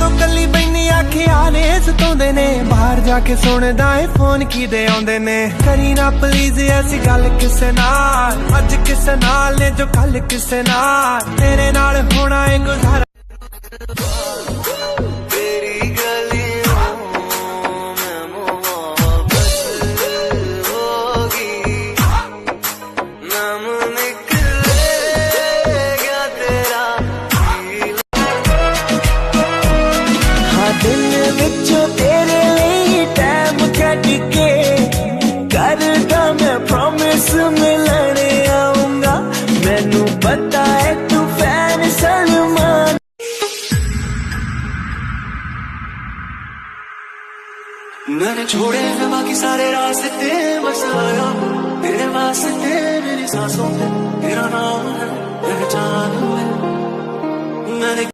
ਜਦੋਂ ਕੱਲੀ ਬੈਨੀ ਆਖਿਆਲੇ ਸਤਾਉਂਦੇ ਨੇ ਬਾਹਰ ਜਾ ਕੇ ਸੁਣਦਾ ਏ ਫੋਨ ਕਿਦੇ ਆਉਂਦੇ ਨੇ ਕਰੀ ਨਾ ਪਲੀਜ਼ ਐਸੀ ਗੱਲ ਕਿਸੇ ਨਾਲ ਅੱਜ ਕਿਸੇ ਨਾਲ ਨੇ ਜੋ ਕੱਲ ਕਿਸੇ ਨਾਲ ਤੇਰੇ ਨਾਲ ਹੋਣਾ ਏ ਗੁਜ਼ਾਰਾ दिल विचों तेरे लिए टाइम कट के करदा मैं प्रॉमिस मिलने आऊंगा मैनू पता है तू फैन सलमान मैंने छोड़े हैं बाकी सारे रास्ते बस आया तेरे वास्ते मेरी सांसों पे तेरा नाम है पहचान है मैंने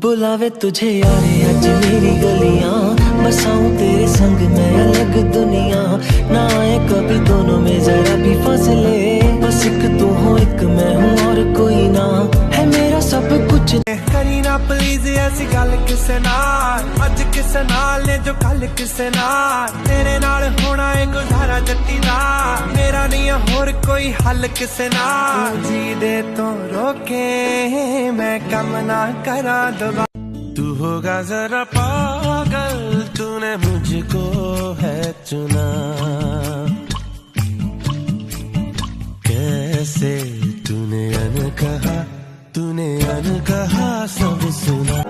बुलावे तुझे यारे आज मेरी गलियां बसाऊं तेरे संग मैं अलग दुनिया ना आए कभी दोनों में जरा भी फासले बस एक तू हो एक मैं हूँ और कोई ना है मेरा सब कुछ करी ना प्लीज ऐसी गल किसे नाल अज किसे नाल ने जो कल किसे नाल तेरे नाल होना है गुजारा जट्टी दा मेरा नहीं होर कोई हल किसे नाल जी दे तो रोके मैं कम ना करा दोबारा तू होगा जरा पागल तूने मुझको है चुना कैसे तूने अनकहा सब सुना